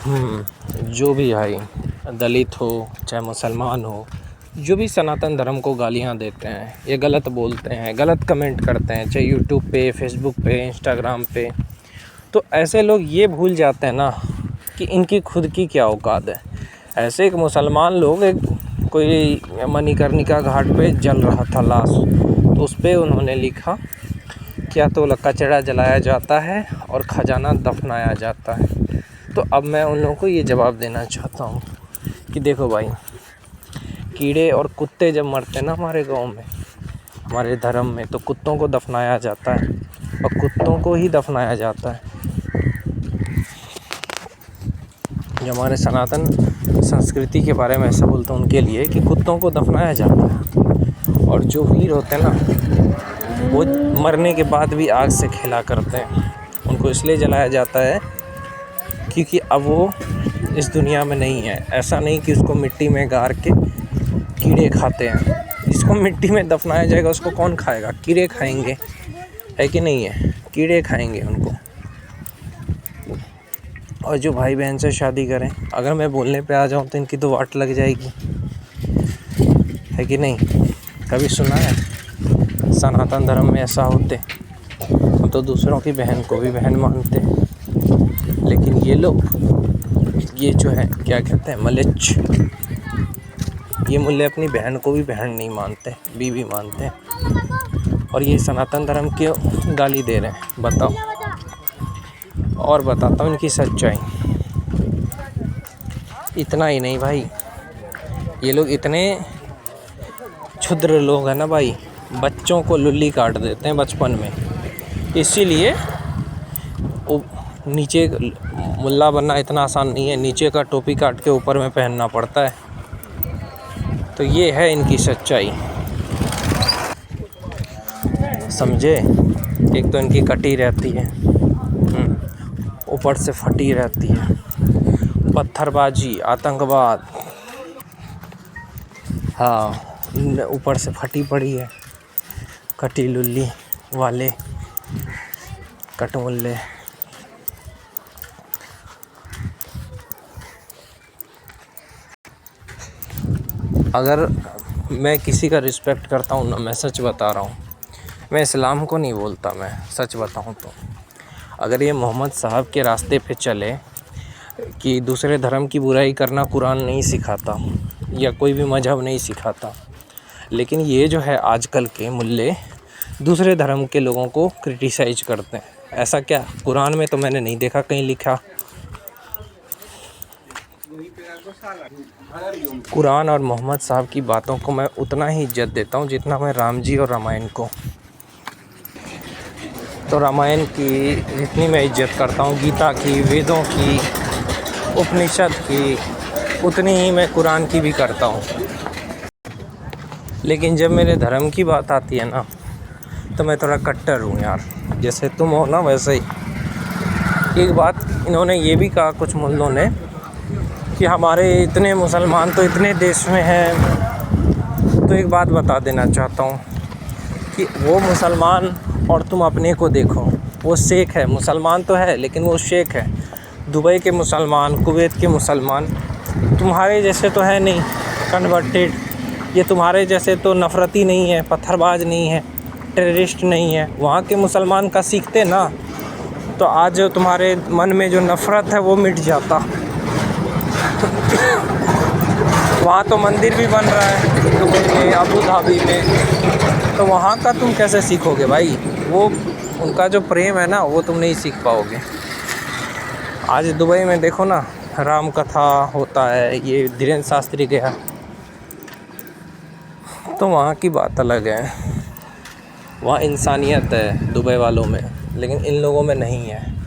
जो भी भाई, दलित हो चाहे मुसलमान हो, जो भी सनातन धर्म को गालियाँ देते हैं, ये गलत बोलते हैं, गलत कमेंट करते हैं, चाहे यूट्यूब पे, फेसबुक पे, इंस्टाग्राम पे, तो ऐसे लोग ये भूल जाते हैं ना कि इनकी खुद की क्या औकात है। ऐसे एक मुसलमान लोग कोई मणिकर्णिका घाट पे जल रहा था लाश, तो उस पर उन्होंने लिखा क्या तो कचरा जलाया जाता है और ख़जाना दफनाया जाता है। तो अब मैं उन लोगों को ये जवाब देना चाहता हूँ कि देखो भाई, कीड़े और कुत्ते जब मरते हैं ना हमारे गांव में, हमारे धर्म में, तो कुत्तों को दफनाया जाता है और कुत्तों को ही दफनाया जाता है। जो हमारे सनातन संस्कृति के बारे में ऐसा बोलते हैं उनके लिए कि कुत्तों को दफनाया जाता है, और जो वीर होते हैं ना वो मरने के बाद भी आग से खेला करते हैं। उनको इसलिए जलाया जाता है क्योंकि अब वो इस दुनिया में नहीं है। ऐसा नहीं कि उसको मिट्टी में गाड़ के कीड़े खाते हैं, इसको मिट्टी में दफनाया जाएगा, उसको कौन खाएगा? कीड़े खाएंगे, है कि नहीं है? कीड़े खाएंगे उनको। और जो भाई बहन से शादी करें, अगर मैं बोलने पे आ जाऊं तो इनकी तो वाट लग जाएगी, है कि नहीं? कभी सुना है सनातन धर्म में ऐसा होते? तो दूसरों की बहन को भी बहन मानते, लेकिन ये लोग, ये जो है क्या कहते हैं, मलेच्छ, ये मुल्ले अपनी बहन को भी बहन नहीं मानते, बीवी मानते हैं, और ये सनातन धर्म की गाली दे रहे हैं। बताओ। और बताता हूँ इनकी सच्चाई। इतना ही नहीं भाई, ये लोग इतने क्षुद्र लोग हैं ना भाई, बच्चों को लुल्ली काट देते हैं बचपन में। इसीलिए नीचे मुल्ला बनना इतना आसान नहीं है, नीचे का टोपी काट के ऊपर में पहनना पड़ता है। तो ये है इनकी सच्चाई, समझे? एक तो इनकी कटी रहती है, ऊपर से फटी रहती है, पत्थरबाजी, आतंकवाद, हाँ, ऊपर से फटी पड़ी है, कटी लुल्ली वाले कटमुल्ले। अगर मैं किसी का रिस्पेक्ट करता हूँ ना, मैं सच बता रहा हूँ, मैं इस्लाम को नहीं बोलता, मैं सच बताऊँ तो अगर ये मोहम्मद साहब के रास्ते पे चले कि दूसरे धर्म की बुराई करना कुरान नहीं सिखाता या कोई भी मजहब नहीं सिखाता, लेकिन ये जो है आजकल के मुल्ले दूसरे धर्म के लोगों को क्रिटिसाइज करते हैं। ऐसा क्या कुरान में तो मैंने नहीं देखा कहीं लिखा। कुरान और मोहम्मद साहब की बातों को मैं उतना ही इज्जत देता हूँ जितना मैं राम जी और रामायण को। तो रामायण की जितनी मैं इज्जत करता हूँ, गीता की, वेदों की, उपनिषद की, उतनी ही मैं कुरान की भी करता हूँ। लेकिन जब मेरे धर्म की बात आती है ना, तो मैं थोड़ा कट्टर हूँ यार, जैसे तुम हो ना वैसे ही। एक बात इन्होंने ये भी कहा कुछ मुल्लों ने कि हमारे इतने मुसलमान तो इतने देश में हैं। तो एक बात बता देना चाहता हूँ कि वो मुसलमान और तुम अपने को देखो, वो शेख है, मुसलमान तो है लेकिन वो शेख है। दुबई के मुसलमान, कुवैत के मुसलमान तुम्हारे जैसे तो है नहीं कन्वर्टेड, ये तुम्हारे जैसे तो नफ़रती नहीं है, पत्थरबाज नहीं है, टेररिस्ट नहीं है। वहाँ के मुसलमान का सीखते ना, तो आज तुम्हारे मन में जो नफ़रत है वो मिट जाता। वहाँ तो मंदिर भी बन रहा है दुबई में, अबू धाबी में, तो वहाँ का तुम कैसे सीखोगे भाई? वो उनका जो प्रेम है ना, वो तुम नहीं सीख पाओगे। आज दुबई में देखो ना, राम कथा होता है, ये धीरेन्द्र शास्त्री गया, तो वहाँ की बात अलग है। वहाँ इंसानियत है दुबई वालों में, लेकिन इन लोगों में नहीं है।